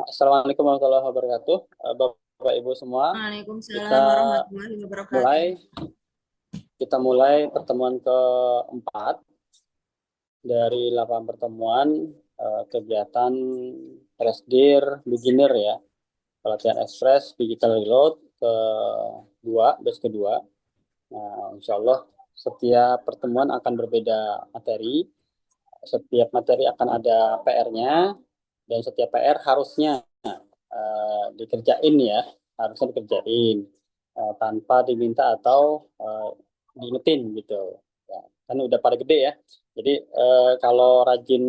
Assalamualaikum warahmatullahi wabarakatuh. Bapak Ibu semua, Waalaikumsalam kita warahmatullahi wabarakatuh. mulai kita mulai pertemuan keempat dari 8 pertemuan kegiatan Presdir Beginner ya, pelatihan ekspres digital reload batch kedua. Nah, insya Allah setiap pertemuan akan berbeda materi, setiap materi akan ada PR-nya, dan setiap PR dikerjain ya, harusnya dikerjain tanpa diminta atau diingetin gitu ya, kan udah pada gede ya. Jadi kalau rajin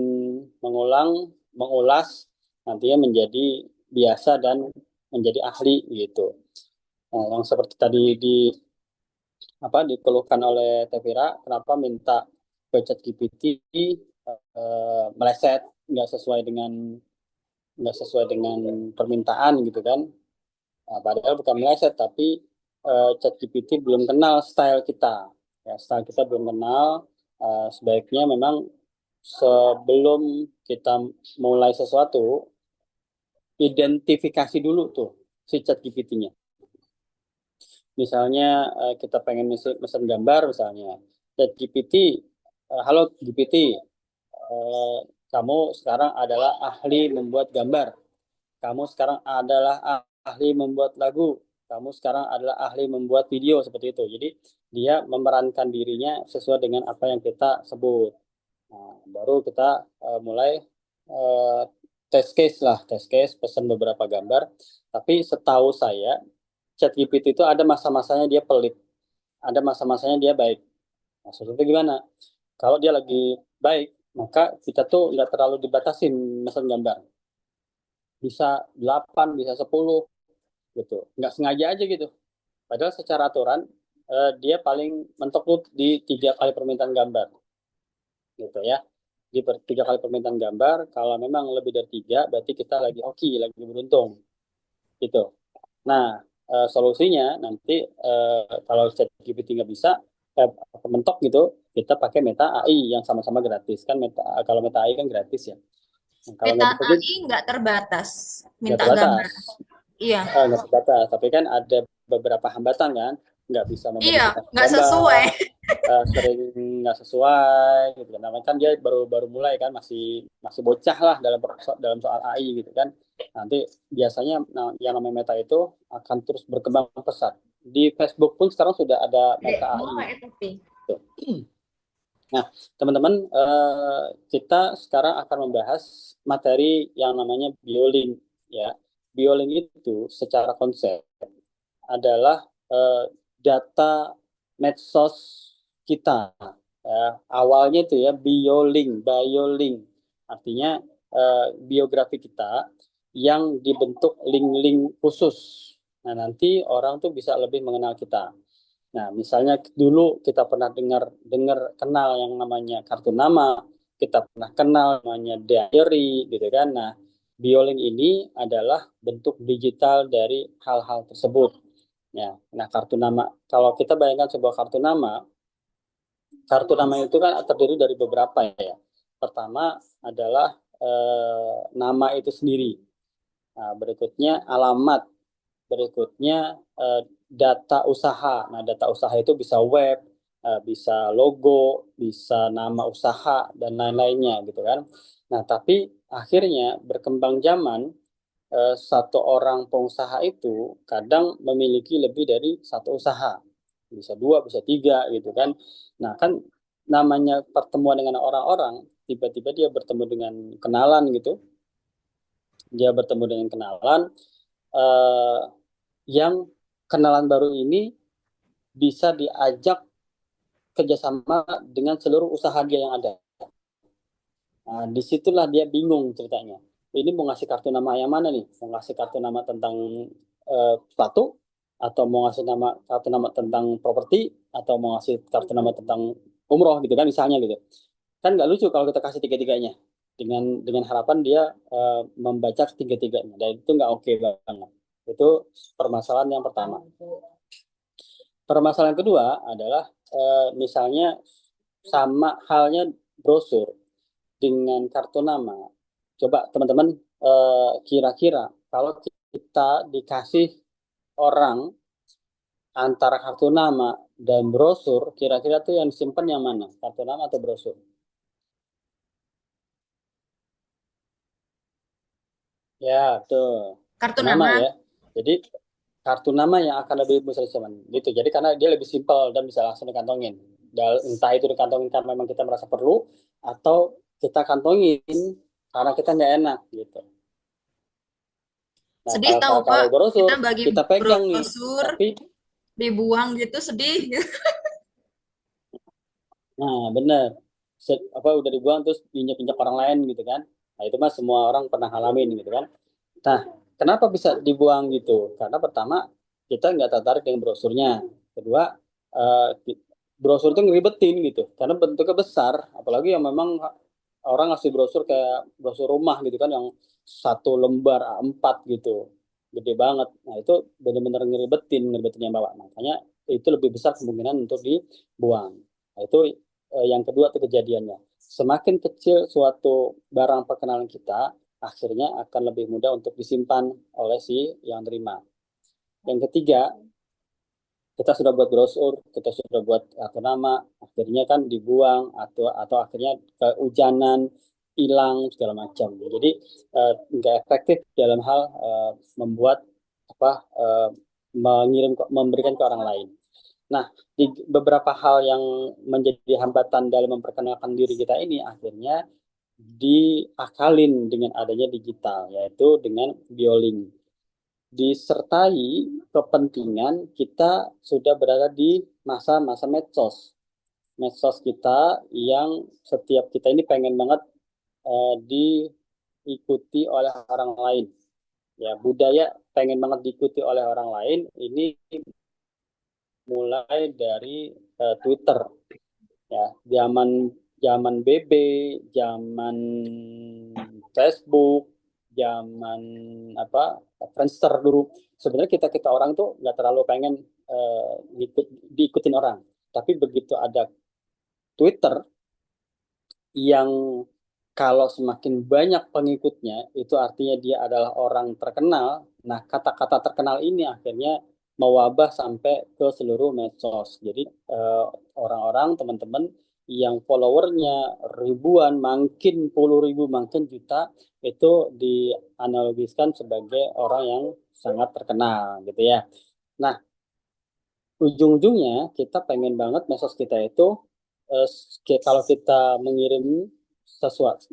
mengulas, nantinya menjadi biasa dan menjadi ahli gitu. Nah, yang seperti tadi dikeluhkan oleh Tevira, kenapa minta ke ChatGPT meleset, nggak sesuai dengan permintaan gitu kan. Nah, padahal bukan meleset, tapi ChatGPT belum kenal style kita. Ya, style kita belum kenal. Sebaiknya memang sebelum kita mulai sesuatu, identifikasi dulu tuh si ChatGPT-nya. Misalnya kita pengen mesen gambar misalnya. ChatGPT, halo GPT, eh, kamu sekarang adalah ahli membuat gambar. Kamu sekarang adalah ahli membuat lagu, kamu sekarang adalah ahli membuat video, seperti itu. Jadi dia memerankan dirinya sesuai dengan apa yang kita sebut. Nah, baru kita mulai uh, test case, pesan beberapa gambar. Tapi setahu saya, ChatGPT itu ada masa-masanya dia pelit, ada masa-masanya dia baik. Maksudnya gimana? Kalau dia lagi baik, maka kita tuh nggak terlalu dibatasin pesan gambar. Bisa 8, bisa 10 gitu, nggak sengaja aja gitu, padahal secara aturan dia paling mentok tuh di 3 kali permintaan gambar gitu ya. Di 3 kali permintaan gambar, kalau memang lebih dari 3 berarti kita lagi hoki, lagi beruntung gitu. Nah, solusinya nanti kalau ChatGPT nggak bisa mentok gitu, kita pakai Meta AI yang sama-sama gratis kan. Kalau Meta AI kan gratis ya. Nah, kalau Meta Meta AI AI nggak terbatas nggak minta terbatas. gambar. Iya, Nggak terbatas, tapi kan ada beberapa hambatan kan, nggak bisa iya, memodifikasi nggak sesuai. gambar, sering nggak sesuai gitu kan. Namanya kan dia baru baru mulai kan, masih masih bocah lah dalam soal AI gitu kan. Nanti biasanya yang namanya Meta itu akan terus berkembang pesat. Di Facebook pun sekarang sudah ada Dek, Meta AI mau itu pi. gitu. Nah, teman-teman, kita sekarang akan membahas materi yang namanya BioLink ya. BioLink itu secara konsep adalah data medsos kita. Ya. Awalnya itu ya biolink, artinya biografi kita yang dibentuk link-link khusus. Nah, nanti orang tuh bisa lebih mengenal kita. Nah, misalnya dulu kita pernah dengar dengar kenal yang namanya kartu nama, kita pernah kenal namanya diary, gitu kan. Nah, BioLink ini adalah bentuk digital dari hal-hal tersebut. Ya, nah kartu nama. Kalau kita bayangkan sebuah kartu nama itu kan terdiri dari beberapa ya. Pertama adalah nama itu sendiri. Nah, berikutnya alamat, berikutnya data usaha. Nah, data usaha itu bisa web, bisa logo, bisa nama usaha dan lain-lainnya gitu kan. Nah, tapi akhirnya berkembang zaman, satu orang pengusaha itu kadang memiliki lebih dari satu usaha, bisa dua, bisa tiga gitu kan. Nah kan, namanya pertemuan dengan orang-orang, tiba-tiba dia bertemu dengan kenalan gitu, dia bertemu dengan kenalan eh, yang kenalan baru ini bisa diajak kerjasama dengan seluruh usaha dia yang ada. Nah, disitulah dia bingung ceritanya. Ini mau ngasih kartu nama yang mana nih? Mau ngasih kartu nama tentang sepatu, atau mau ngasih kartu nama tentang properti, atau mau ngasih kartu nama tentang umroh gitu kan, misalnya gitu. Kan nggak lucu kalau kita kasih tiga-tiganya. Dengan harapan dia membaca tiga-tiganya. Dan itu nggak oke banget. Itu permasalahan yang pertama. Permasalahan kedua adalah misalnya sama halnya brosur dengan kartu nama. Coba teman-teman kira-kira kalau kita dikasih orang antara kartu nama dan brosur, kira-kira tuh yang disimpan yang mana? Kartu nama atau brosur? Ya, betul. Kartu Kartu nama nama. ya. Jadi kartu nama yang akan lebih besar zaman gitu. Jadi karena dia lebih simpel dan bisa langsung dikantongin. Entah itu dikantongin karena memang kita merasa perlu atau kita kantongin karena kita nggak enak gitu. Nah, Sedih kalau tahu kalau kalau Pak, brosur kita bagi kita pegang nih, brosur tapi dibuang gitu sedih. nah bener apa udah dibuang terus injak-injak orang lain gitu kan. Nah, itu mah semua orang pernah ngalamin gitu kan. Nah, kenapa bisa dibuang gitu? Karena pertama kita nggak tertarik dengan brosurnya. Kedua, eh, brosur itu ngeribetin gitu. Karena bentuknya besar, apalagi yang memang orang ngasih brosur kayak brosur rumah gitu kan, yang satu lembar A4 gitu, gede banget. Nah itu benar-benar ngeribetin yang bawa. Makanya itu lebih besar kemungkinan untuk dibuang. Nah itu yang kedua tuh kejadiannya. Semakin kecil suatu barang perkenalan kita, akhirnya akan lebih mudah untuk disimpan oleh si yang terima. Yang ketiga, kita sudah buat brosur, kita sudah buat kartu nama, akhirnya kan dibuang atau akhirnya kehujanan, hilang segala macam. Jadi nggak efektif dalam hal membuat apa memberikan ke orang lain. Nah, di beberapa hal yang menjadi hambatan dalam memperkenalkan diri kita ini akhirnya diakalin dengan adanya digital, yaitu dengan BioLink. Disertai kepentingan kita sudah berada di masa-masa medsos. Medsos kita yang setiap kita ini pengen banget diikuti oleh orang lain. Ya, budaya pengen banget diikuti oleh orang lain ini mulai dari Twitter ya, zaman zaman BB, zaman Facebook, zaman apa Friendster dulu. Sebenarnya kita kita orang tuh nggak terlalu pengen diikutin orang, tapi begitu ada Twitter yang kalau semakin banyak pengikutnya itu artinya dia adalah orang terkenal. Nah, kata-kata terkenal ini akhirnya mewabah sampai ke seluruh medsos. Jadi orang-orang, teman-teman yang followernya ribuan, makin puluh ribu, makin juta, itu dianalogiskan sebagai orang yang sangat terkenal gitu ya. Nah, ujung-ujungnya kita pengen banget medsos kita itu eh, kalau kita mengirim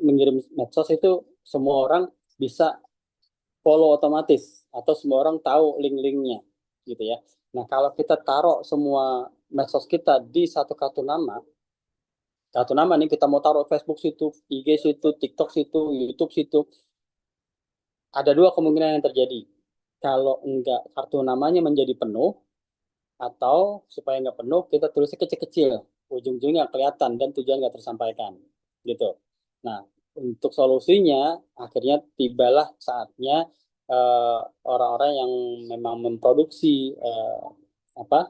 mengirim medsos itu semua orang bisa follow otomatis atau semua orang tahu link-linknya gitu ya. Nah, kalau kita taruh semua medsos kita di satu kartu nama nih kita mau taruh Facebook situ, IG situ, TikTok situ, YouTube situ, ada dua kemungkinan yang terjadi. Kalau enggak kartu namanya menjadi penuh, atau supaya nggak penuh kita tulisnya kecil-kecil, ujung-ujungnya kelihatan dan tujuan nggak tersampaikan gitu. Nah, untuk solusinya akhirnya tibalah saatnya eh, orang-orang yang memang memproduksi apa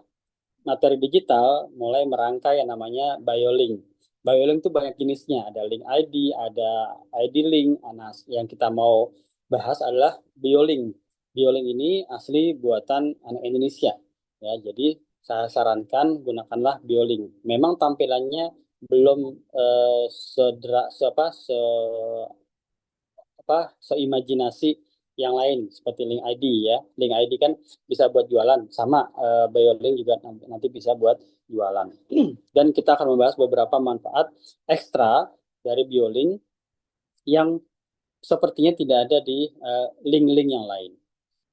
materi digital mulai merangkai yang namanya BioLink. BioLink itu banyak jenisnya, ada link ID, ada ID link. Nah, yang kita mau bahas adalah BioLink. BioLink ini asli buatan anak Indonesia. Ya, jadi saya sarankan gunakanlah BioLink. Memang tampilannya belum sedera, se, apa, se, apa seimajinasi yang lain seperti link ID ya. Link ID kan bisa buat jualan, sama BioLink juga nanti bisa buat jualan. Dan kita akan membahas beberapa manfaat ekstra dari BioLink yang sepertinya tidak ada di link-link yang lain.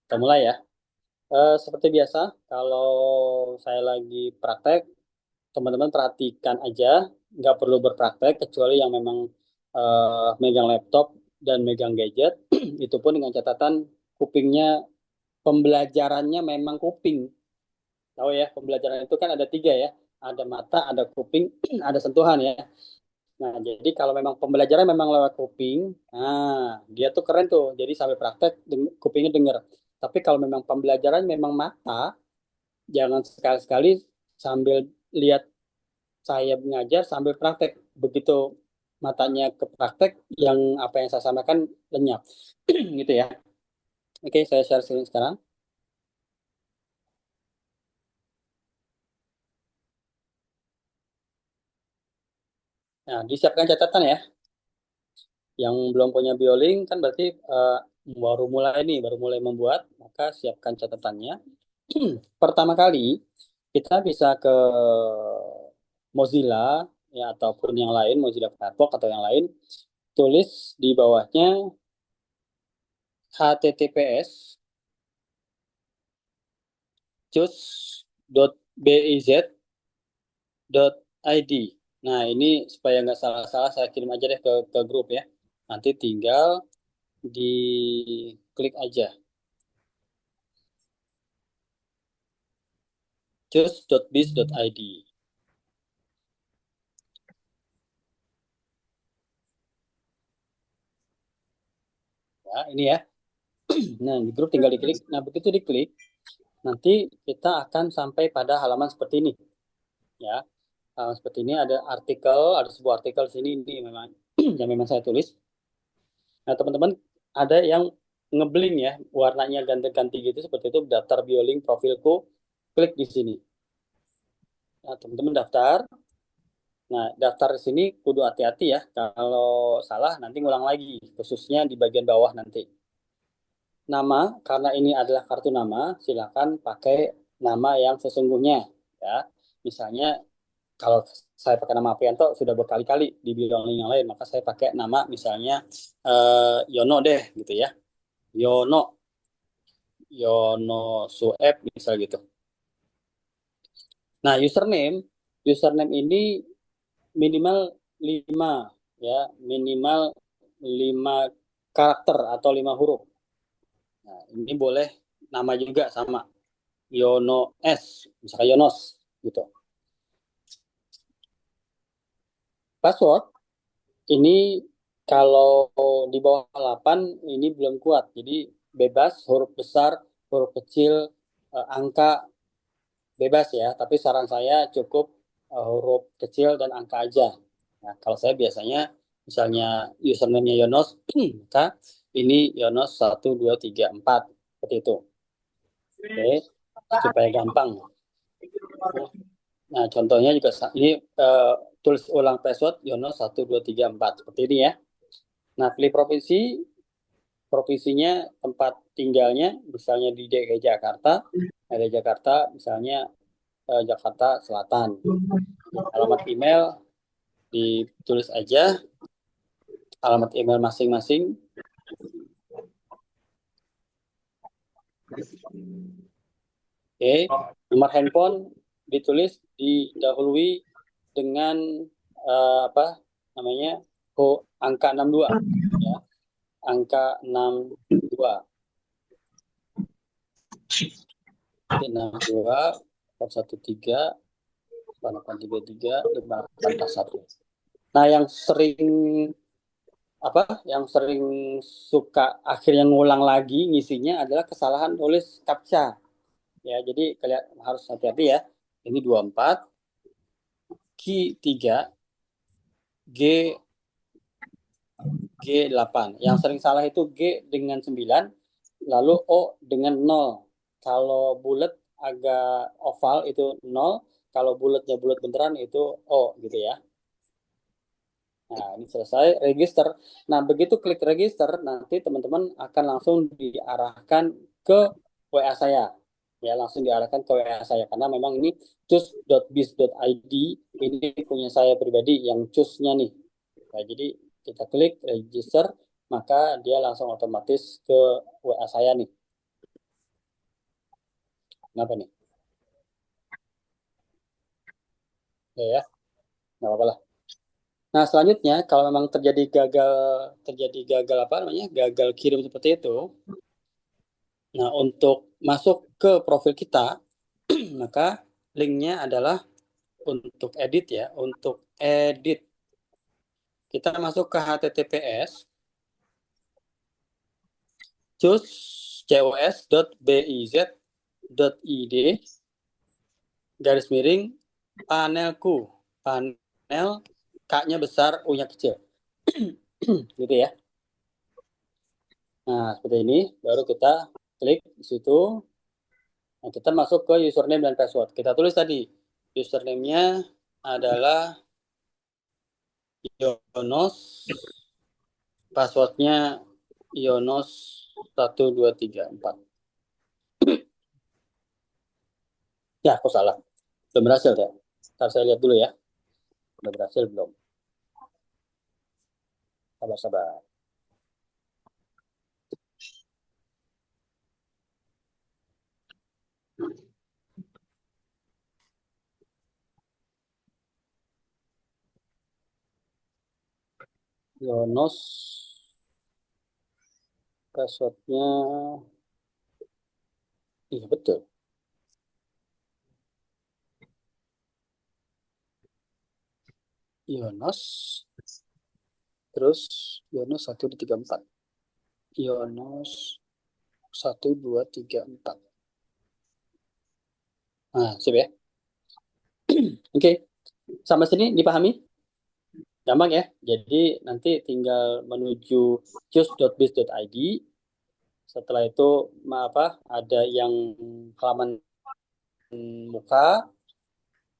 Kita mulai ya. Seperti biasa, kalau saya lagi praktek, teman-teman perhatikan aja, nggak perlu berpraktek kecuali yang memang megang laptop dan megang gadget. Itu pun dengan catatan kupingnya, pembelajarannya memang kuping. Tahu ya, pembelajaran itu kan ada tiga ya, ada mata, ada kuping, ada sentuhan ya. Nah, jadi kalau memang pembelajaran memang lewat kuping, nah dia tuh keren tuh. Jadi sampai praktek kupingnya denger. Tapi kalau memang pembelajaran memang mata, jangan sekali-sekali sambil lihat saya mengajar sambil praktek. Begitu matanya ke praktek, yang apa yang saya sampaikan lenyap. Gitu ya. Oke, saya share screen sekarang. Nah, disiapkan catatan ya. Yang belum punya BioLink kan berarti baru mulai membuat, maka siapkan catatannya. Pertama kali kita bisa ke Mozilla ya ataupun yang lain, Mozilla Firefox atau yang lain, tulis di bawahnya https cus.biz.id. Nah, ini supaya nggak salah-salah saya kirim aja deh ke grup ya. Nanti tinggal diklik aja. cus.biz.id. Ya, ini ya. Nah, di grup tinggal diklik. Nah, begitu diklik, nanti kita akan sampai pada halaman seperti ini. Ya, halaman seperti ini ada artikel, ada sebuah artikel sini ini memang yang memang saya tulis. Nah, teman-teman ada yang ngebling ya, warnanya ganti-ganti gitu seperti itu, daftar BioLink profilku, klik di sini. Nah, teman-teman daftar. Nah, daftar di sini kudu hati-hati ya. Kalau salah nanti ngulang lagi, khususnya di bagian bawah nanti. Nama, karena ini adalah kartu nama, silakan pakai nama yang sesungguhnya ya. Misalnya kalau saya pakai nama Aprianto sudah berkali-kali di bidang yang lain, maka saya pakai nama misalnya Yono deh gitu ya. Yono, Yono Sueb misal gitu. Nah, username ini minimal 5 ya, minimal 5 karakter atau 5 huruf. Nah, ini boleh nama juga sama. Yono S, misalnya Yonos gitu. Password ini kalau di bawah 8 ini belum kuat. Jadi bebas huruf besar, huruf kecil, angka bebas ya. Tapi saran saya cukup huruf kecil dan angka aja. Nah, kalau saya biasanya misalnya username-nya Yonos, maka ini Yonos 1, 2, 3, 4 seperti itu. Oke, supaya gampang. Nah, contohnya juga ini tulis ulang password Yonos 1, 2, 3, 4 seperti ini ya. Nah, pilih provinsi, provinsinya tempat tinggalnya, misalnya di DKI Jakarta, ada Jakarta, misalnya Jakarta Selatan. Alamat email ditulis aja, alamat email masing-masing. Oke, nomor handphone ditulis didahului dengan apa namanya angka 62 ya, angka 62. Oke, 62 413 8833 5841. Nah, yang sering suka akhirnya ngulang lagi ngisinya adalah kesalahan tulis captcha. Ya, jadi kalian harus hati-hati ya. Ini 24, Q 3, G G8. Yang sering salah itu G dengan 9, lalu O dengan 0. Kalau bulat agak oval itu 0, kalau bulatnya bulat beneran itu O gitu ya. Nah, ini selesai register. Nah, begitu klik register, nanti teman-teman akan langsung diarahkan ke WA saya. Ya, langsung diarahkan ke WA saya karena memang ini cus.biz.id ini punya saya pribadi yang cusnya nih. Nah, jadi kita klik register, maka dia langsung otomatis ke WA saya nih. Kenapa nih? Ya, nggak apa-apa lah. Nah, selanjutnya kalau memang terjadi gagal apa namanya, gagal kirim seperti itu, nah untuk masuk ke profil kita, maka linknya adalah untuk edit ya, untuk edit kita masuk ke https cus.biz.id garis miring panelku, panel K-nya besar, U-nya kecil. gitu ya. Nah, seperti ini, baru kita klik di situ. Nah, kita masuk ke username dan password. Kita tulis tadi, username-nya adalah Yonos, passwordnya Yonos 1234. Ya, aku salah. Belum berhasil ya. Ntar saya lihat dulu ya. Udah berhasil belum? Sabar-sabar. Yonos, passwordnya, iya betul. Yonos, terus Yonos 1234. Yonos 1234. Nah, sip ya. Oke, sampai sini dipahami? Gampang ya. Jadi nanti tinggal menuju choose.biz.id. Setelah itu apa? Ada yang halaman muka.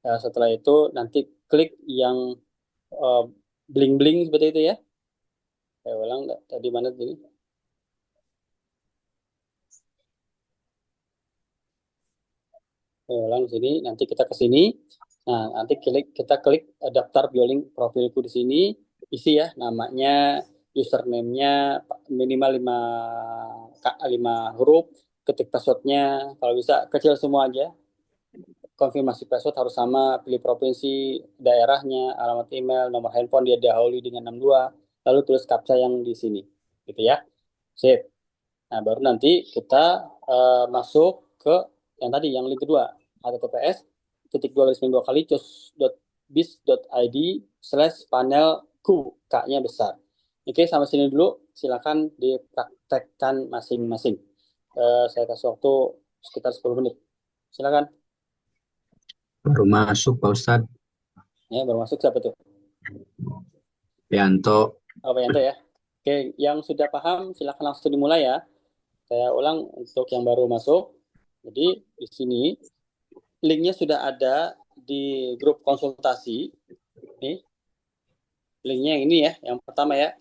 Ya, setelah itu nanti klik yang eh, bling-bling seperti itu ya. Saya ulang tadi mana tadi? Saya ulang sini. Nanti kita ke sini. Nah, nanti kita klik daftar bioling profilku di sini. Isi ya namanya, username-nya minimal 5 huruf. Ketik passwordnya kalau bisa kecil semua aja. Konfirmasi password harus sama, pilih provinsi, daerahnya, alamat email, nomor handphone dia dahului dengan 62, lalu tulis captcha yang di sini, gitu ya. Sip. Nah, baru nanti kita masuk ke yang tadi, yang link kedua, https dua kali choose.biz.id /panel Q, K-nya besar. Oke, sampai sini dulu. Silakan dipraktekkan masing-masing. Saya kasih waktu sekitar 10 menit. Silakan. Baru masuk Pak Ustadz. Ya, baru masuk siapa tuh? Yanto. Oh, Pak Yanto ya. Oke, yang sudah paham silakan langsung dimulai ya. Saya ulang untuk yang baru masuk. Jadi di sini linknya sudah ada di grup konsultasi. Nih, linknya yang ini ya. Yang pertama ya,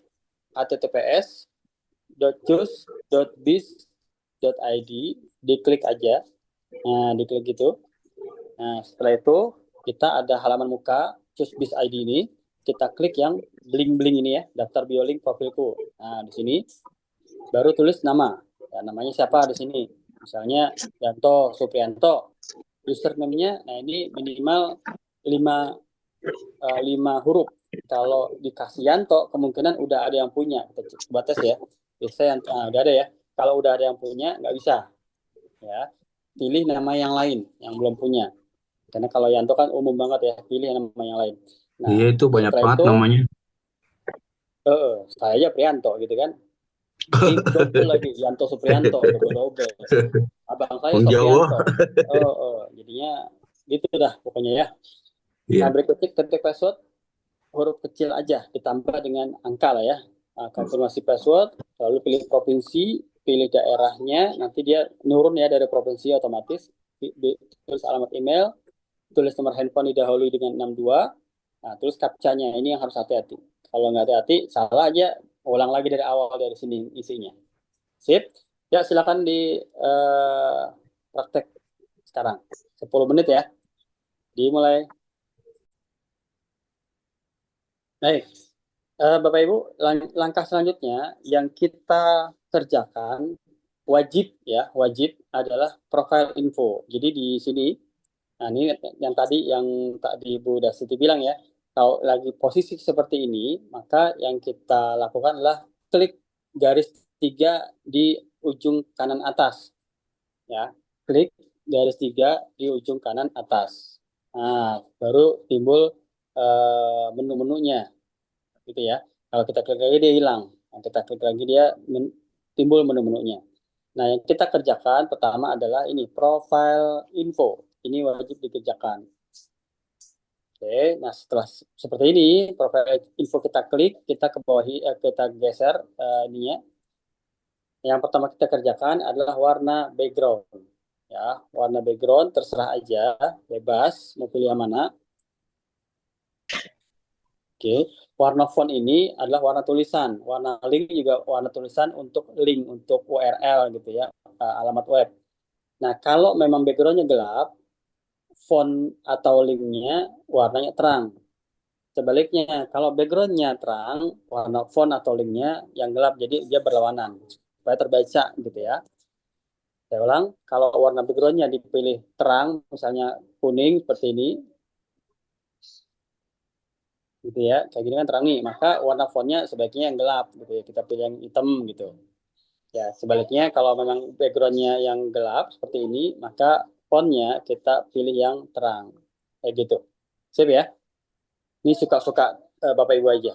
https://choose.biz.id. Diklik aja. Nah, diklik gitu. Nah, setelah itu kita ada halaman muka Choose Biz ID ini. Kita klik yang bling-bling ini ya, daftar biolink profilku. Nah, di sini baru tulis nama. Ya, namanya siapa di sini? Misalnya Yanto Suprianto. Username-nya, nah ini minimal 5 huruf. Kalau dikasih Yanto, kemungkinan udah ada yang punya. Kita coba tes ya. Biasanya udah ada ya. Kalau udah ada yang punya, nggak bisa. Ya, pilih nama yang lain yang belum punya. Karena kalau Yanto kan umum banget ya, pilih nama yang lain. Nah, Iya itu banyak setelah banget itu, namanya. saya aja Prianto gitu kan. Ini double lagi, Yanto Suprianto, double-double. Abang saya Orang Jawa. Soprianto. Jadinya gitu dah pokoknya ya. Nah, Iya. berikutnya ketik password, huruf kecil aja, ditambah dengan angka lah ya. Nah, konfirmasi password, lalu pilih provinsi, pilih daerahnya, nanti dia nurun ya dari provinsi otomatis. Tulis alamat email, tulis nomor handphone didahului dengan 62. Nah, terus captcha-nya ini yang harus hati-hati. Kalau nggak hati-hati, salah aja, ulang lagi dari awal dari sini isinya. Sip. Ya, silakan di praktek sekarang. 10 menit ya. Dimulai. Baik. Bapak Ibu, langkah selanjutnya yang kita kerjakan wajib ya, wajib adalah profile info. Jadi di sini, nah ini yang tadi Ibu Dasiti bilang ya, kalau lagi posisi seperti ini, maka yang kita lakukan adalah klik garis 3 di ujung kanan atas. Ya, klik garis 3 di ujung kanan atas. Nah, baru timbul menu-menunya gitu ya. Kalau kita klik lagi dia hilang. Nah, kita klik lagi dia timbul menu-menunya. Nah, yang kita kerjakan pertama adalah ini profile info. Ini wajib dikerjakan. Oke, nah setelah seperti ini, profile info kita klik, kita ke bawah, kita geser ininya. Yang pertama kita kerjakan adalah warna background. Ya, warna background terserah aja, bebas mau pilih yang mana. Oke, warna font ini adalah warna tulisan. Warna link juga warna tulisan untuk link, untuk URL gitu ya, alamat web. Nah, kalau memang backgroundnya gelap, font atau linknya warnanya terang. Sebaliknya, kalau backgroundnya terang, warna font atau linknya yang gelap, jadi dia berlawanan supaya terbaca gitu ya. Saya ulang, kalau warna backgroundnya dipilih terang, misalnya kuning seperti ini, gitu ya, kayak gini kan terang nih, maka warna fontnya sebaiknya yang gelap gitu ya, kita pilih yang hitam gitu. Ya, sebaliknya kalau memang backgroundnya yang gelap seperti ini, maka fontnya kita pilih yang terang, kayak gitu. Sip ya, ini suka-suka Bapak Ibu aja.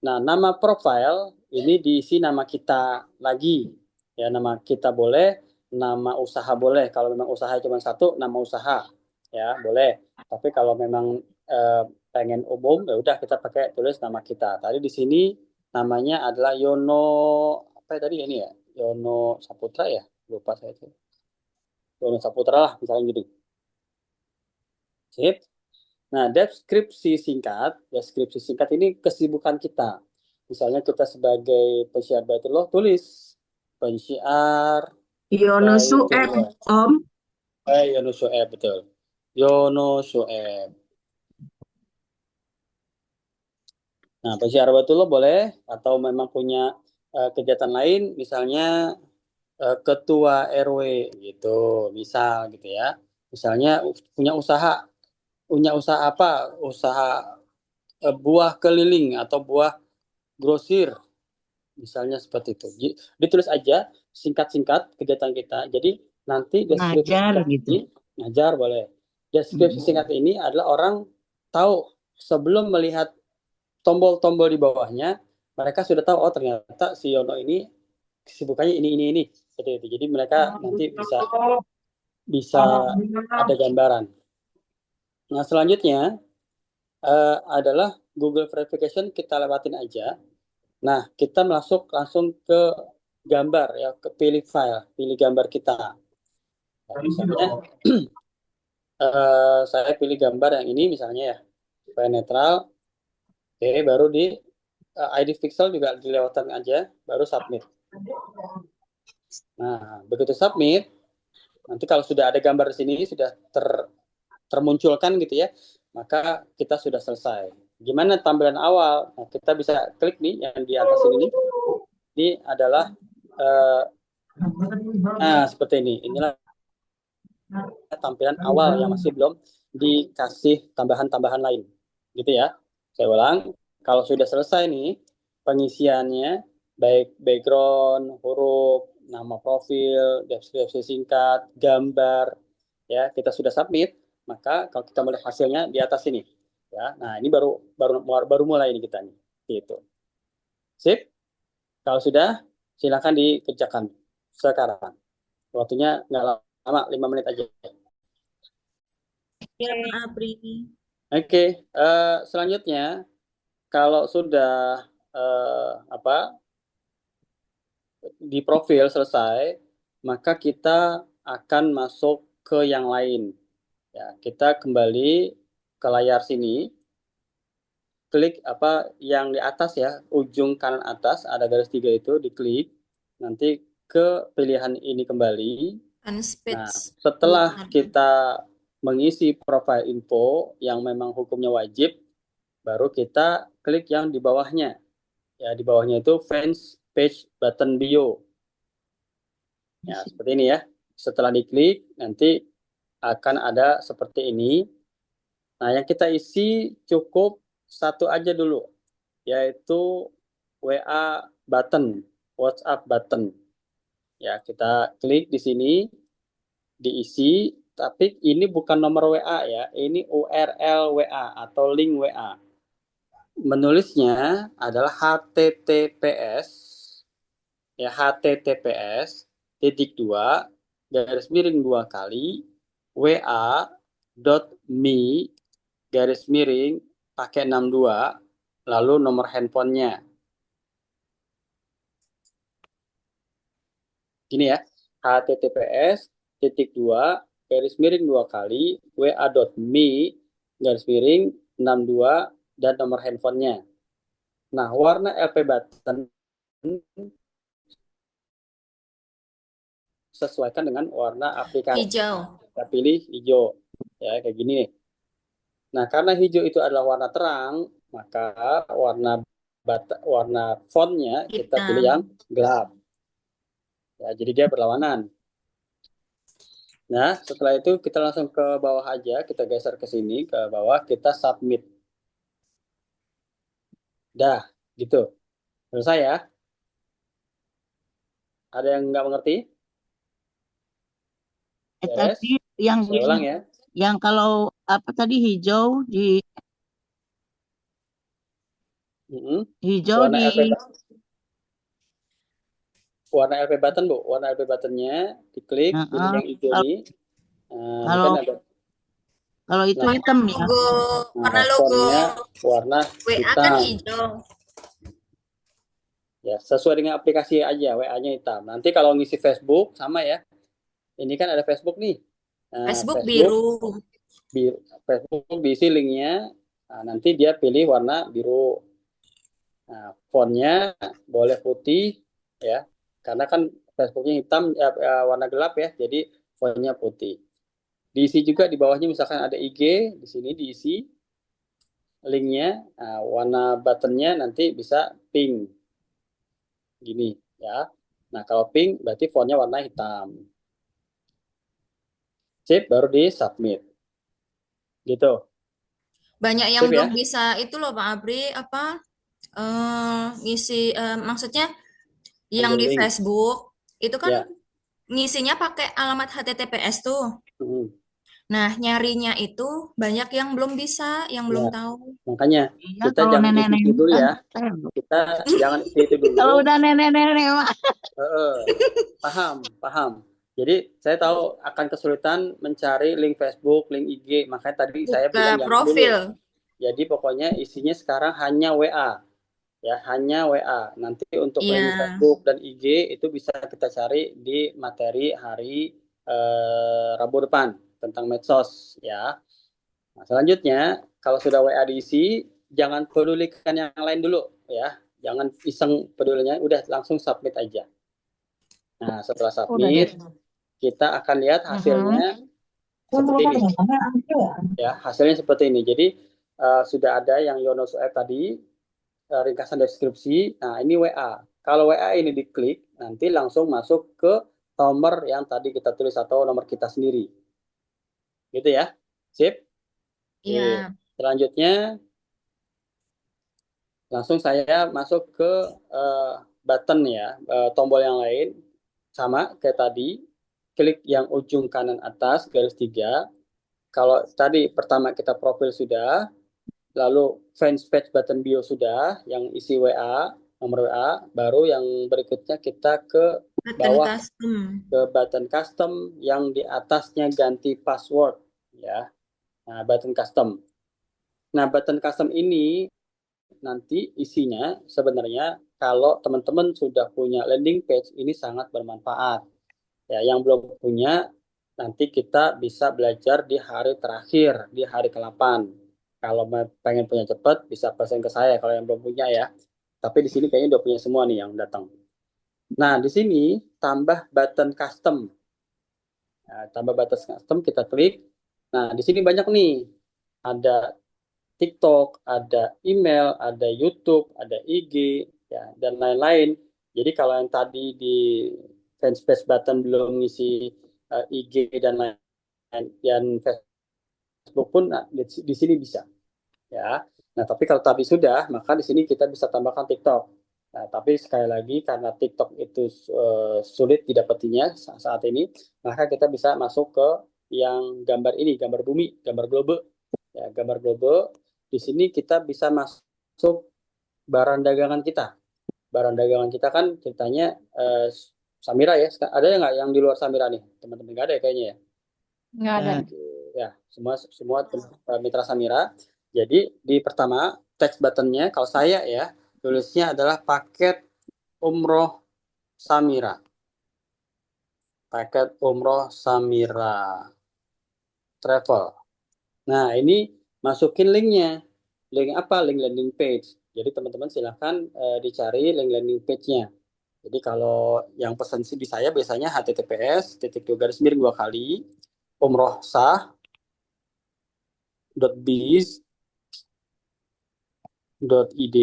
Nah, nama profile ini diisi nama kita lagi. Ya, nama kita boleh, nama usaha boleh. Kalau memang usaha cuma satu, nama usaha. Ya, boleh. Tapi kalau memang eh, pengen umum, ya udah kita pakai tulis nama kita. Tadi di sini namanya adalah Yono, apa ya tadi ini ya? Yono Saputra ya? Lupa saya itu. Yono Saputra lah, misalnya gitu. Sip. Nah, deskripsi singkat ini kesibukan kita. Misalnya kita sebagai pensiar Baitullah tulis pensiar Yonosu F, Baitullah. Om. Yono Shoaib, betul. Yono Shoaib. Nah, pensiar Baitullah boleh atau memang punya kegiatan lain, misalnya ketua RW gitu, misal gitu ya. Misalnya punya usaha apa? Usaha buah keliling atau buah grosir, misalnya seperti itu. Ditulis aja singkat-singkat kegiatan kita. Jadi nanti deskripsi Ngajar singkat gitu. ini, ngajar boleh. Deskripsi singkat ini adalah orang tahu sebelum melihat tombol-tombol di bawahnya, mereka sudah tahu, oh ternyata si Yono ini kesibukannya ini. Seperti itu. Jadi mereka nanti bisa bisa ada gambaran. Nah, selanjutnya adalah Google Verification, kita lewatin aja. Nah, kita masuk langsung ke gambar ya, ke pilih file, pilih gambar kita. Nah, misalnya saya pilih gambar yang ini misalnya ya, supaya netral. Oke, baru di ID pixel juga dilewatkan aja, baru submit. Nah, begitu submit, nanti kalau sudah ada gambar di sini sudah termunculkan gitu ya, maka kita sudah selesai. Gimana tampilan awal? Nah, kita bisa klik nih yang di atas ini. Ini adalah seperti ini. Inilah tampilan awal yang masih belum dikasih tambahan-tambahan lain. Gitu ya. Saya ulang, kalau sudah selesai nih pengisiannya, baik background, huruf, nama profil, deskripsi singkat, gambar, ya kita sudah submit, maka kalau kita melihat hasilnya di atas ini, ya. Nah ini baru mulai ini kita nih, gitu. Sip. Kalau sudah, silakan dikerjakan sekarang. Waktunya nggak lama, 5 menit aja. Ya, Apri. Oke, selanjutnya kalau sudah apa di profil selesai, maka kita akan masuk ke yang lain. Ya, kita kembali ke layar sini, klik apa yang di atas ya, ujung kanan atas ada garis 3 itu, diklik, nanti ke pilihan ini kembali. And Nah, speech. setelah kita mengisi profile info yang memang hukumnya wajib, baru kita klik yang di bawahnya. Ya, di bawahnya itu fans page button bio. Ya, seperti ini ya. Setelah diklik, nanti akan ada seperti ini. Nah, yang kita isi cukup satu aja dulu, yaitu WA button, WhatsApp button. Ya, kita klik di sini, diisi, tapi ini bukan nomor WA ya, ini URL WA atau link WA. Menulisnya adalah HTTPS, ya HTTPS titik dua garis miring 2 kali wa.me garis miring pakai 62 lalu nomor handphonenya. Gini ya, https://2 wa.me garis miring 62 dan nomor handphonenya. Nah, warna LP button sesuaikan dengan warna aplikasi. Hijau. Kita pilih hijau. Ya, kayak gini nih. Nah, karena hijau itu adalah warna terang, maka warna fontnya kita pilih Hitam. yang gelap. Ya, jadi dia berlawanan. Nah, setelah itu kita langsung ke bawah aja, kita geser ke sini, ke bawah, kita submit. Dah, gitu. Selesai ya. Ada yang nggak mengerti? Beres? Tadi yang Saya ulang ya. yang kalau apa tadi hijau hijau Warna di LP warna LP button, Bu. Warna LP buttonnya diklik, pilih yang hijau kalau ini. kalau Kan ada. kalau itu Nah, hitam ya. Warna logo fontnya warna WA hitam. kan hijau. Ya, sesuai dengan aplikasi aja, WA-nya hitam. Nanti kalau ngisi Facebook sama ya. Ini kan ada Facebook nih. Nah, Facebook biru. Facebook diisi linknya. Nah, nanti dia pilih warna biru. Nah, fontnya boleh putih ya, karena kan Facebooknya hitam warna gelap ya, jadi fontnya putih. Diisi juga di bawahnya, misalkan ada IG di sini diisi linknya. Nah, warna buttonnya nanti bisa pink gini ya. Nah, kalau pink berarti fontnya warna hitam. Sip, baru di submit gitu. Banyak yang Sip belum ya. bisa itu loh Pak Abri, apa ngisi maksudnya yang Ambil di link. Facebook itu kan Ya. ngisinya pakai alamat HTTPS tuh. Nah, nyarinya itu banyak yang belum bisa, yang belum tahu. Makanya Iya, kita kalau jangan isi nenek-nenek itu dulu kan ya. Kita jangan isi itu dulu. kalau udah nenek-nenek mah. Paham. Jadi saya tahu akan kesulitan mencari link Facebook, link IG. Makanya tadi saya Buka bilang jangan profil. dulu. Jadi pokoknya isinya sekarang hanya WA. Ya, hanya WA. Nanti untuk link Iya. Facebook dan IG itu bisa kita cari di materi hari Rabu depan tentang medsos ya. Nah, selanjutnya kalau sudah WA diisi, jangan pedulikan yang lain dulu ya. Jangan iseng pedulinya, udah langsung submit aja. Nah, setelah submit, kita akan lihat hasilnya seperti ini. Ya, hasilnya seperti ini. Jadi sudah ada yang Yonos tadi, ringkasan deskripsi. Nah, ini WA. Kalau WA ini diklik, nanti langsung masuk ke nomor yang tadi kita tulis atau nomor kita sendiri. Gitu ya. Sip? Iya. Selanjutnya, langsung saya masuk ke button ya, tombol yang lain. Sama kayak tadi, klik yang ujung kanan atas, garis 3. Kalau tadi pertama kita profil sudah, lalu fanpage button bio sudah, yang isi WA, nomor WA, baru yang berikutnya kita ke bawah, ke button custom yang di atasnya ganti password ya. Nah, button custom. Nah, button custom ini nanti isinya sebenarnya kalau teman-teman sudah punya landing page ini sangat bermanfaat. Ya, yang belum punya nanti kita bisa belajar di hari terakhir, di hari ke-8. Kalau pengen punya cepat bisa pesan ke saya kalau yang belum punya ya. Tapi di sini kayaknya udah punya semua nih yang datang. Nah, di sini tambah button custom. Nah, tambah button custom kita klik. Nah, di sini banyak nih. Ada TikTok, ada email, ada YouTube, ada IG, ya, dan lain-lain. Jadi kalau yang tadi di fanpage button belum ngisi IG dan lain-lain, dan Facebook pun di sini bisa. Ya. Nah, tapi kalau tadi sudah, maka di sini kita bisa tambahkan TikTok. Nah, tapi sekali lagi karena TikTok itu sulit didapatinya saat ini, maka kita bisa masuk ke yang gambar ini, gambar bumi, gambar globe. Ya, gambar globe. Di sini kita bisa masuk barang dagangan kita. Barang dagangan kita kan ceritanya Samira ya. Ada nggak yang di luar Samira nih, teman-teman? Nggak ada ya kayaknya ya? Nggak ada. ya, semua mitra Samira. Jadi di pertama text buttonnya kalau saya ya tulisnya adalah paket umroh Samira. Paket umroh Samira Travel. Nah, ini masukin linknya. Link apa? Link landing page. Jadi teman-teman silahkan dicari link landing page-nya. Jadi kalau yang pesan di saya biasanya https // dua kali umrohsah.biz.id.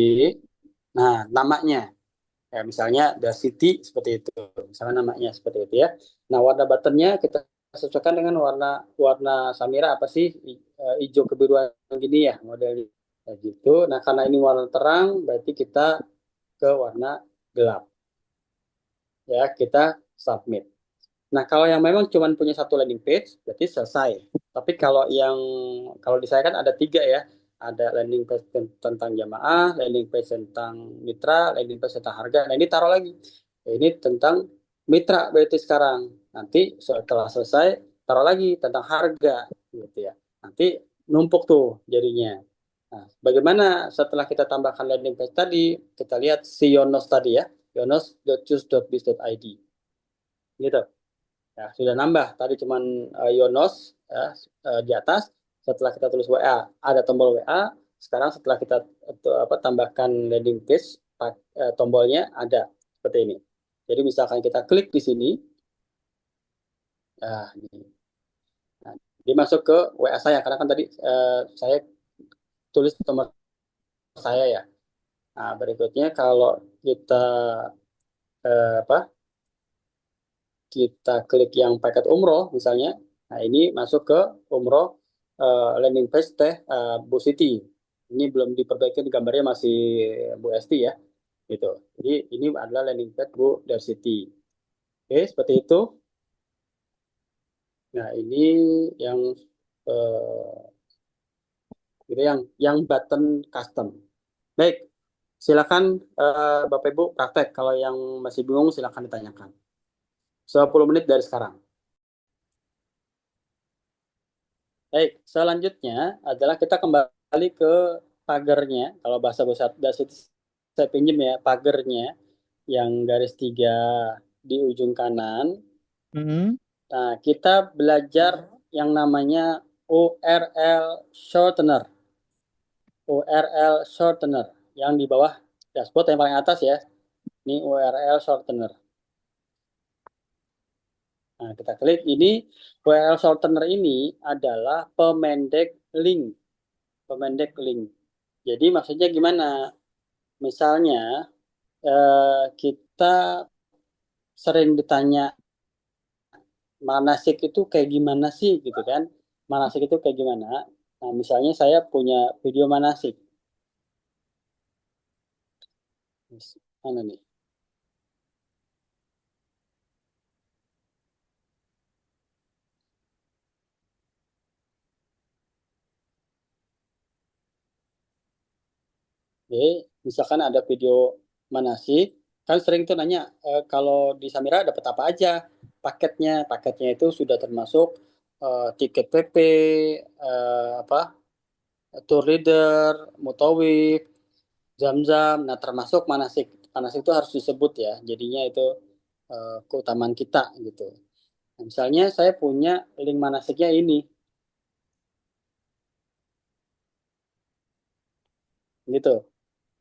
Nah, namanya ya misalnya The City seperti itu. Misalnya namanya seperti itu ya. Nah, warna buttonnya kita sesuaikan dengan warna warna Samira apa sih? Hijau kebiruan gini ya modelnya. Kayak gitu. Nah, karena ini warna terang berarti kita ke warna gelap. Ya, kita submit. Nah, kalau yang memang cuma punya satu landing page, berarti selesai. Tapi kalau di saya kan ada 3 ya. Ada landing page tentang jamaah, landing page tentang mitra, landing page tentang harga. Nah, ini taruh lagi. Ini tentang mitra berarti sekarang. Nanti setelah selesai, taruh lagi tentang harga. Gitu ya. Nanti numpuk tuh jadinya. Nah, bagaimana setelah kita tambahkan landing page tadi, kita lihat si Yonos tadi ya. yonos.choose.biz.id. Gitu. Ya, sudah nambah. Tadi cuman Yonos ya, di atas. Setelah kita tulis WA, ada tombol WA. Sekarang setelah kita tambahkan landing page, tombolnya ada seperti ini. Jadi misalkan kita klik di sini, nah, dia masuk ke WA saya. Karena kan tadi saya tulis nomor saya ya. Nah, berikutnya kalau kita kita klik yang paket umroh misalnya, nah ini masuk ke umroh landing page Bu Siti. Ini belum diperbaiki, gambarnya masih Bu Esti ya, gitu. Jadi ini adalah landing page Bu Siti. Oke, seperti itu. Nah ini yang gitu yang button custom. Baik, silakan Bapak Ibu praktek. Kalau yang masih bingung silakan ditanyakan. 10 menit dari sekarang. Baik, selanjutnya adalah kita kembali ke pagernya. Kalau bahasa itu saya pinjam ya, pagernya yang garis 3 di ujung kanan. Nah, kita belajar yang namanya URL shortener. URL shortener yang di bawah dashboard yang paling atas ya. Ini URL shortener. Nah, kita klik ini. URL shortener ini adalah pemendek link. Pemendek link. Jadi maksudnya gimana? Misalnya kita sering ditanya manasik itu kayak gimana sih gitu kan? Manasik itu kayak gimana? Nah, misalnya saya punya video manasik. Mana nih? Oke, misalkan ada video manasik, kan sering tuh nanya kalau di Samira dapat apa aja paketnya? Paketnya itu sudah termasuk tiket PP, apa tour leader, mutawif, zam-zam. Nah, termasuk manasik. Manasik itu harus disebut ya. Jadinya itu keutamaan kita gitu. Nah, misalnya saya punya link manasiknya ini. Gitu.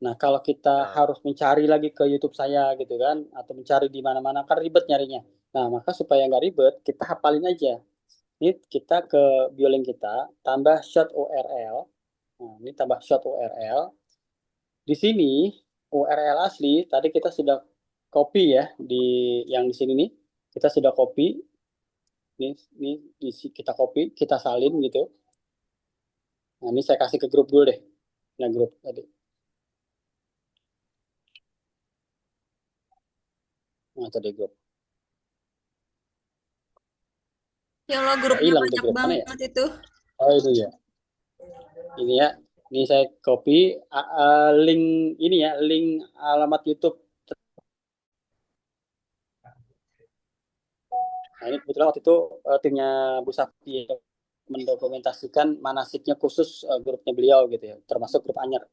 Nah, kalau kita harus mencari lagi ke YouTube saya gitu kan, atau mencari di mana-mana kan ribet nyarinya. Nah, maka supaya nggak ribet, kita hafalin aja. Ini kita ke biolink kita, tambah short URL. Nah, ini tambah short URL. Di sini URL asli tadi kita sudah copy ya di yang di sini nih. Kita sudah copy. Ini kita copy, kita salin gitu. Nah, ini saya kasih ke grup dulu deh. Nah, grup tadi. Nah, tadi grup. Ya Allah, grupnya Hilang tuh banyak grup mana ya? banget itu. Oh, ini ya. Ini ya. Ini saya copy link ini ya, link alamat YouTube. Nah, ini kebetulan waktu itu timnya Bu Sakti mendokumentasikan manasiknya khusus grupnya beliau gitu ya, termasuk grup Anyar.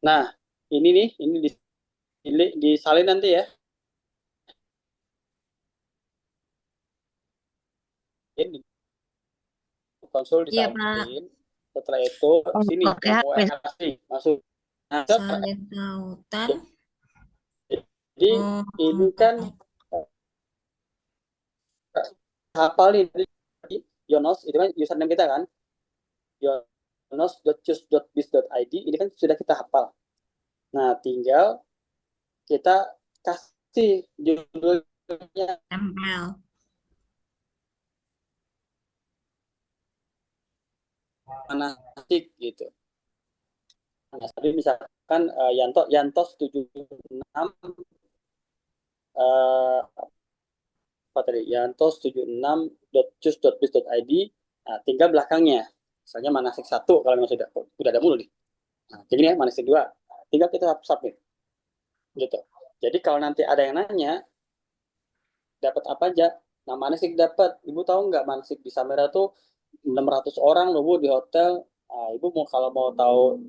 Nah, ini nih, ini disalin nanti ya. Ini konsul Iya, Pak. disalin. Setelah itu Oh, sini pakai yang HP. ORC masuk. Nah, Salin tautan. jadi Oh, ini kan hafalin tadi Yonos itu kan username kita kan, yonos.choose.biz.id ini kan sudah kita hafal. Nah, tinggal kita kasih judulnya tempel. manasik gitu. Nah, tadi misalkan Yantos 76 apa tadi yantos76.choose.biz.id. Nah, tinggal belakangnya misalnya manasik 1 kalau memang sudah ada mulu nih. Nah, jadi ya manasik 2. Nah, tinggal kita submit gitu. Jadi kalau nanti ada yang nanya dapat apa aja, nah manasik dapat, ibu tahu nggak manasik di Samera tuh 600 orang loh Bu di hotel. Nah, ibu mau kalau mau tahu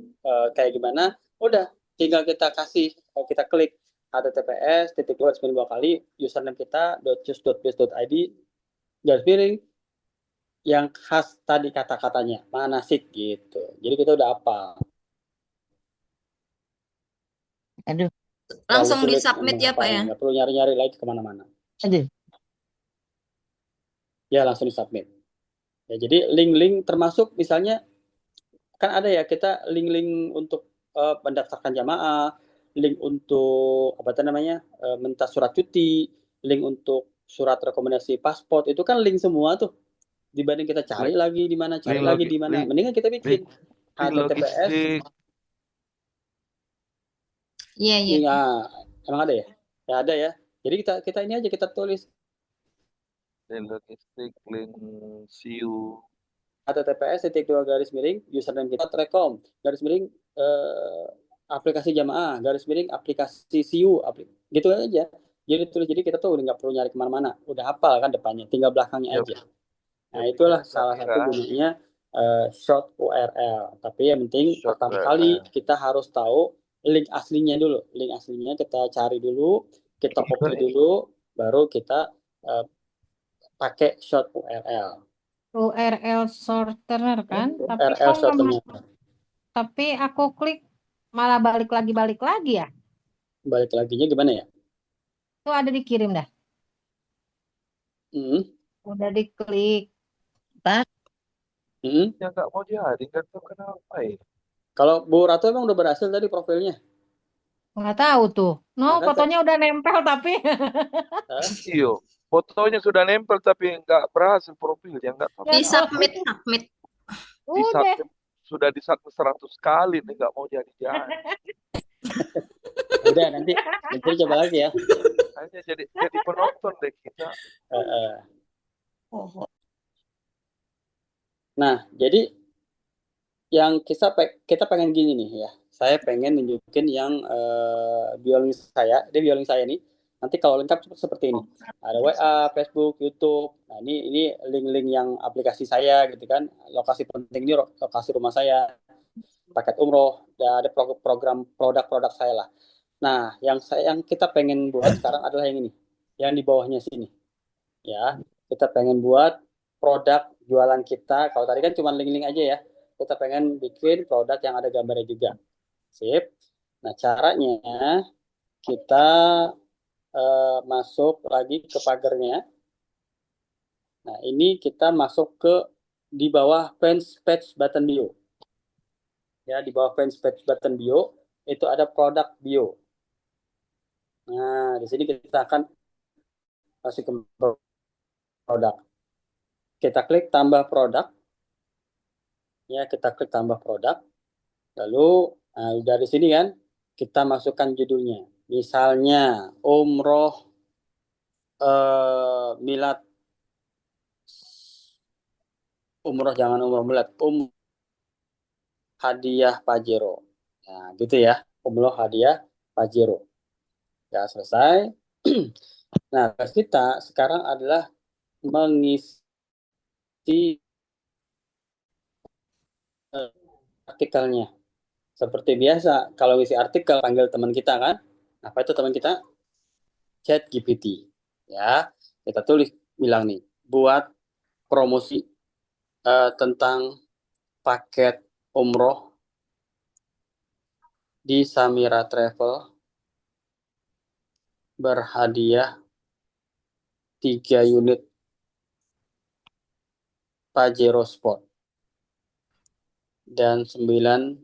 kayak gimana, udah tinggal kita kasih, kita klik https titik dua kali username kita .choose.biz.id garis miring yang khas tadi kata-katanya manasik gitu. Jadi kita udah apa? Aduh, Terlalu Langsung sulit disubmit ya, Pak ya? menghafalnya, nggak perlu nyari-nyari lagi kemana-mana. aduh. Ya langsung disubmit. Ya, jadi link-link termasuk misalnya kan ada ya kita link-link untuk mendaftarkan jamaah, link untuk apa itu namanya minta surat cuti, link untuk surat rekomendasi paspor itu kan link semua tuh. Dibanding kita cari Link, lagi di mana, cari link lagi logi, di mana, link, mendingan kita bikin link, link https. logistik, Iya, iya. Ya, emang ada ya? Ya ada ya. Jadi kita ini aja kita tulis link logistik, link siu. https:// username kita /com aplikasi jamaah aplikasi siu gitu aja. Jadi tulis, jadi kita tuh udah nggak perlu nyari kemana-mana, udah hafal kan depannya, tinggal belakangnya Ya, aja. Nah ya itulah begitu salah saya satu kira. gunanya short URL. Tapi yang penting Short pertama URL. kali kita harus tahu link aslinya dulu. Link aslinya kita cari dulu, kita copy dulu, baru kita pakai short URL. URL sorter kan, tapi URL kok nggak shortnya. tapi aku klik malah balik lagi ya. Balik laginya gimana ya? Itu ada dikirim dah. Hmm. Udah diklik. Pak, Hmm. Ya nggak mau jadi, nggak tahu kenapa ya. Kalau Bu Ratu emang udah berhasil tadi profilnya? Nggak tahu tuh. No, Nah, kan fotonya udah nempel tapi Iyo, fotonya sudah nempel tapi nggak berhasil profilnya, nggak tahu ya kenapa. Submit. udah. Sudah disubmit 100 kali, nih nggak mau jadi. udah nanti coba lagi ya. Hanya jadi penonton deh kita. Nah, jadi yang kita pengen gini nih ya. Saya pengen nunjukin yang bioling saya. Dia bioling saya nih. Nanti kalau lengkap seperti ini. Ada WA, Facebook, YouTube. Nah, ini link-link yang aplikasi saya gitu kan. Lokasi penting ini lokasi rumah saya. Paket umroh, dan ada program produk-produk saya lah. Nah, yang kita pengen buat sekarang adalah yang ini. Yang di bawahnya sini. Ya, kita pengen buat produk jualan kita. Kalau tadi kan cuma link-link aja ya. Kita pengen bikin produk yang ada gambarnya juga. Sip. Nah, caranya kita masuk lagi ke pagernya. Nah, ini kita masuk ke di bawah fans page button bio. Ya, di bawah fans page button bio itu ada produk bio. Nah, di sini kita akan masuk ke produk. Kita klik tambah produk. Ya, kita klik tambah produk. Lalu dari sini kan kita masukkan judulnya. Misalnya umroh milad, umroh jangan umroh milad, hadiah Pajero. Nah, gitu ya. Umroh hadiah Pajero. Ya, selesai. Nah, tugas kita sekarang adalah mengisi artikelnya. Seperti biasa, kalau isi artikel panggil teman kita kan, apa itu teman kita? ChatGPT. Ya, kita tulis bilang nih, buat promosi tentang paket umroh di Samira Travel berhadiah 3 unit Pajero Sport dan 9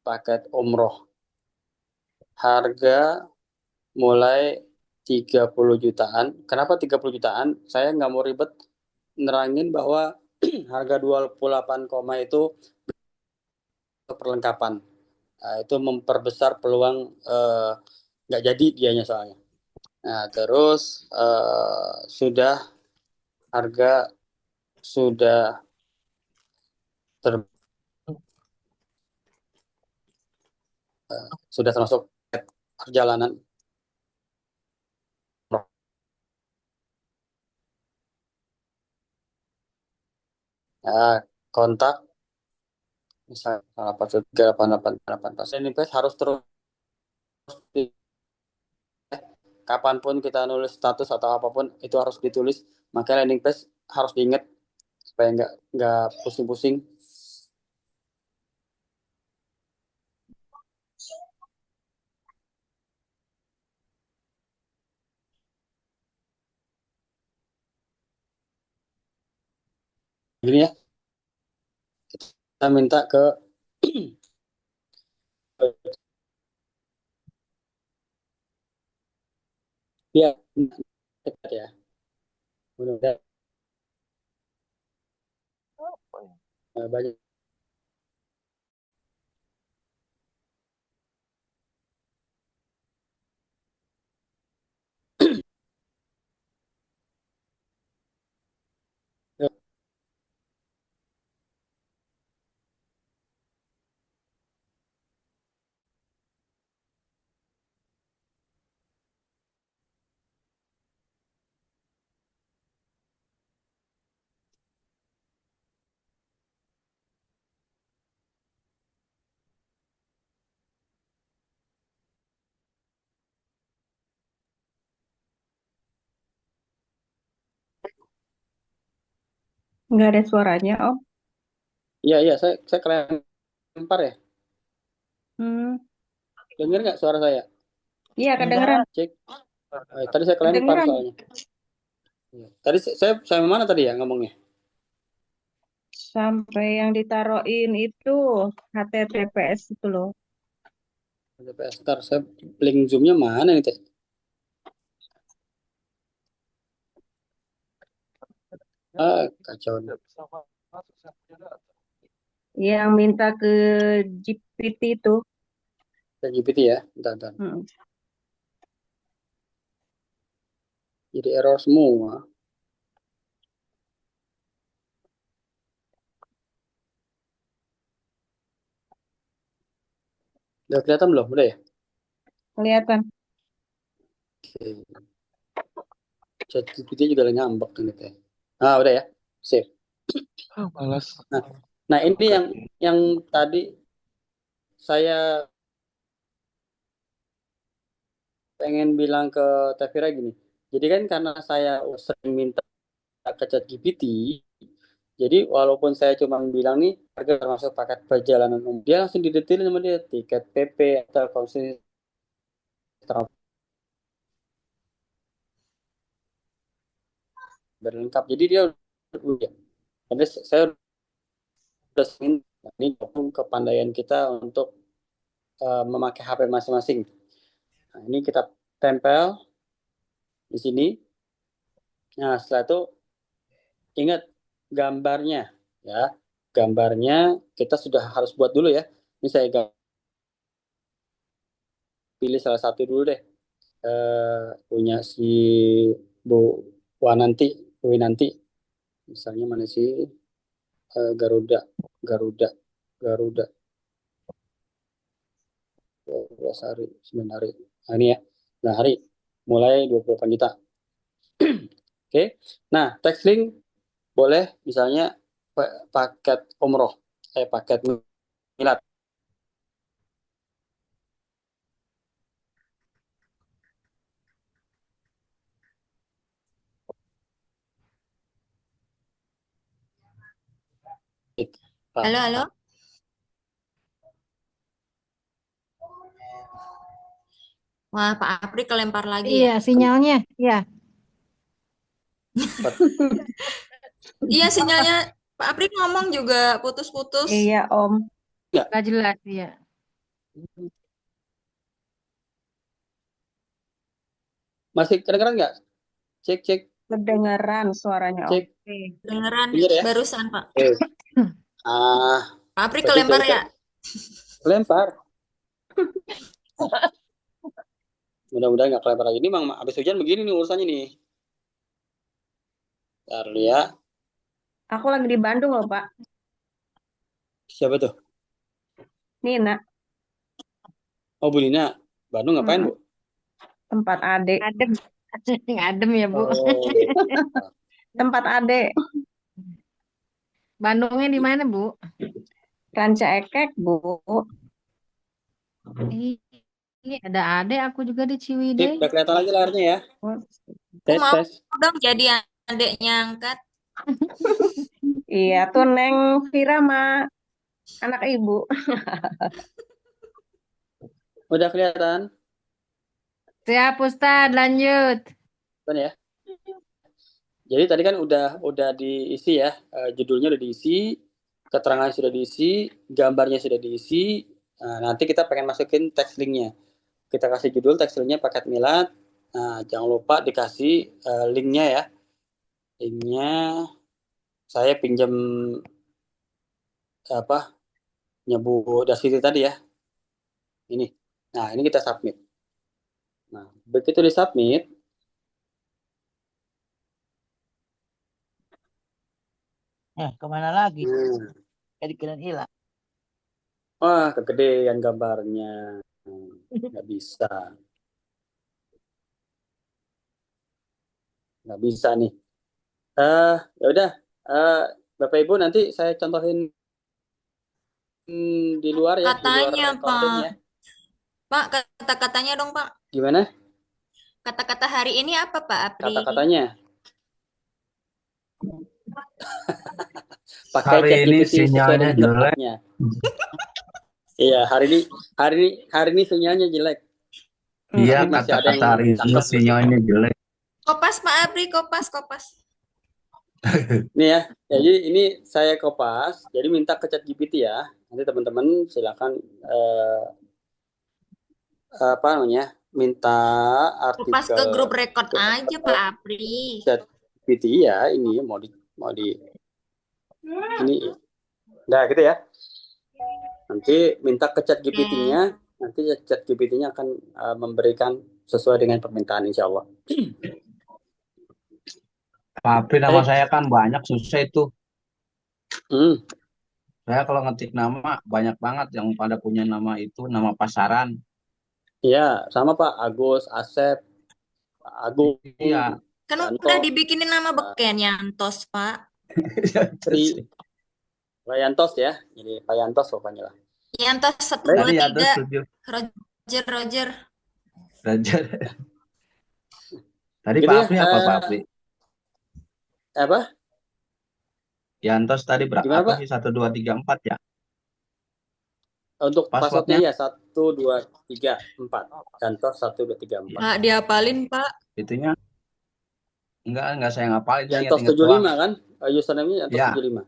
paket umroh. Harga mulai 30 jutaan. Kenapa 30 jutaan? Saya nggak mau ribet nerangin bahwa harga 28, itu perlengkapan. Nah, itu memperbesar peluang nggak jadi dianya soalnya. Nah, terus harga sudah ter, sudah termasuk perjalanan. Nah, kontak misalnya 8138888. Ini harus terus kapanpun kita nulis status atau apapun itu harus ditulis. Maka landing page harus diingat supaya nggak pusing-pusing. Gini ya, kita minta ke ya dekat ya. Mudah-mudahan banyak. Nggak ada suaranya, Om. Iya, saya kelempar ya. Hmm, Dengar nggak suara saya? iya kedengeran. Cek. Tadi saya kelempar Kedengeran. soalnya. Iya. Tadi saya mana tadi ya ngomongnya? Sampai yang ditaruhin itu HTTPS itu loh. Ntar saya link zoomnya mana nih teh? Kacau nih. Tidak bisa masuk, saya punya data. Yang minta ke GPT itu. GPT ya, bentar. Hmm. Jadi error semua. Udah kelihatan belum? Udah ya? Kelihatan. Oke. ChatGPT juga lagi ngambek ini teh. Udah ya. Save. Malas. Nah, ini yang tadi saya pengen bilang ke Tevira gini. Jadi kan karena saya sering minta ke ChatGPT, jadi walaupun saya cuma bilang nih harga termasuk paket perjalanan umum, dia langsung didetailin sama dia tiket PP atau konsultasi berlengkap. Jadi dia udah, jadi saya udah sering ini kepandaian kita untuk memakai HP masing-masing. Nah, ini kita tempel di sini. Nah, setelah itu ingat gambarnya ya. Gambarnya kita sudah harus buat dulu ya. Ini saya pilih salah satu dulu deh. Punya si Bu Wananti, Winanti. Misalnya mana sih? Garuda, Garuda, Garuda. 12 hari, 9 hari. Nah, ini ya. Nah, hari mulai 28 juta. Oke. Nah, text link boleh misalnya paket umroh. paket Milad. Pak. Halo, halo. Wah, Pak Apri kelempar lagi Iya, ya. sinyalnya. Ya, Iya, sinyalnya Pak Apri ngomong juga putus-putus. Iya, Om. nggak jelas ya. Masih kedengeran nggak? Cek, cek, Kedengeran suaranya, Om. cek. Oke. Dengeran Clear ya? barusan, Pak. Oke. Ah, Pak Apri berarti kelempar saya ya. lempar. Mudah-mudahan nggak kelempar lagi. Ini memang habis hujan begini nih urusannya nih. Bentar dulu ya. Aku lagi di Bandung loh, Pak. Siapa tuh? Nina, Oh, Bu Lina. Bandung ngapain, Bu? tempat adik. Adem. Adem ya, Bu. Oh, Tempat adik. Bandungnya di mana, Bu? Ranca Ekek, Bu. Iya, ada adek aku juga di sip, Ciwidey. udah kelihatan lagi layarnya ya. Aku Tes, mau tes. dong jadi adeknya angkat. Iya, tuh Neng Vira sama anak ibu. Udah kelihatan? Siap, Ustadz, lanjut. Kan ya? Jadi tadi kan udah diisi ya, judulnya udah diisi, keterangan sudah diisi, gambarnya sudah diisi. Nah, nanti kita pengen masukin teks linknya. Kita kasih judul teks linknya paket Milad. Nah, jangan lupa dikasih linknya ya. Linknya saya pinjam apa nyebu Dasiti tadi ya. Ini. Nah, ini kita submit. Nah, begitu disubmit, Kemana lagi? nah, Jadi kira hilang. wah kegedean gambarnya. Nggak bisa. Nggak bisa nih. Ya udah, Bapak Ibu nanti saya contohin di luar ya, di luar Katanya, recording Pak. ya. Pak, kata-katanya dong, Pak. Gimana? Kata-kata hari ini apa, Pak Apri? Kata-katanya? Pakai Hari ini ChatGPT sesuai sinyalnya dengan jelek. tempatnya. Iya, hari ini sinyalnya jelek. Iya, Tapi masih ada kata-kata yang hari ini cakep. sinyalnya jelek. Kopas, Pak Apri, kopas, kopas. Nih ya, jadi ini saya kopas. Jadi minta ke ChatGPT ya. Nanti teman-teman silakan apa namanya, minta Kopas ke artikel grup record aja, Pak Apri. ChatGPT ya. Ini mau di ini. Nah gitu ya. Nanti minta ke ChatGPT-nya. Nanti ChatGPT-nya akan memberikan sesuai dengan permintaan insya Allah. Tapi nama saya kan banyak, susah itu. Hmm. Saya kalau ngetik nama banyak banget yang pada punya nama itu, nama pasaran. Iya, sama Pak. Agus, Asep, Pak Agung, Iya. Kan Yanto, udah dibikinin nama beken Yantos, Pak. Tri, Pak Yantos ya. Jadi Pak Yantos pokoknya lah. Yantos 1, Baik. 2, Tadi ada 3. tujuh. Roger. Raja. Tadi Gitu Pak ya, Apri apa Pak Apri? Apa? Yantos tadi Gimana, berapa Pak? sih? 1, 2, 3, 4 ya? Untuk passwordnya Passwordnya? ya 1, 2, 3, 4. Yantos 1, 2, 3, 4. Pak, diapalin, Pak. Itunya enggak saya ngapalin, saya Yantos ingat-ingat doang. 75 kan? Username-nya Yantos Ya. 75.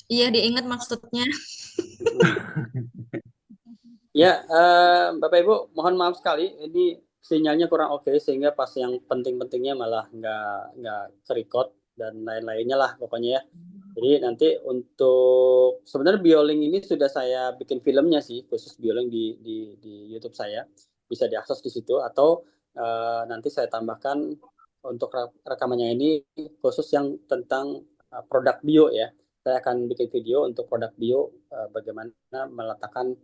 Iya, diingat maksudnya. Ya, Bapak Ibu, mohon maaf sekali, ini sinyalnya kurang oke sehingga pas yang penting-pentingnya malah nggak ke-record dan lain-lainnya lah pokoknya ya. Jadi nanti untuk sebenarnya Bioling ini sudah saya bikin filmnya sih, khusus Bioling di YouTube saya, bisa diakses di situ atau nanti saya tambahkan untuk rekamannya ini khusus yang tentang produk bio ya. Saya akan bikin video untuk produk bio, bagaimana meletakkan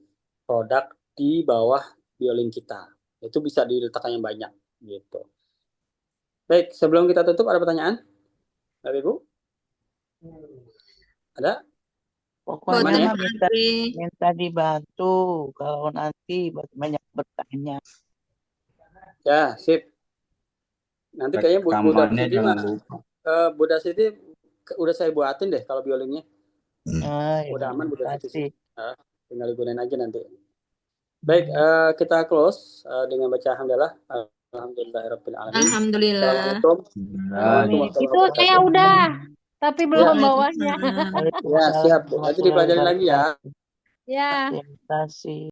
produk di bawah Bioling kita. Itu bisa diletakkan yang banyak gitu. Baik, sebelum kita tutup ada pertanyaan? Bapak Ibu? Ada? Pokoknya Boten mah minta Febri. minta dibantu kalau nanti banyak bertanya. Ya, sip. Nanti kayaknya Budak Rekamannya Siti jangan mah, lupa. Budak Siti udah saya buatin deh kalau biolingnya. Ya, Udah aman Budak Siti sih. kasih. Tinggal digunain aja nanti. Baik, kita close dengan baca alhamdulillah. Alhamdulillahirabbil alamin. Alhamdulillah. Assalamualaikum. Assalamualaikum Amin. Itu warahmatullahi saya wabarakatuh. udah, tapi belum Ya, bawahnya. Waalaikumsalam. ya Waalaikumsalam siap. Nanti warahmatullahi dipelajarin lagi ya. wabarakatuh. Ya. Terima kasih.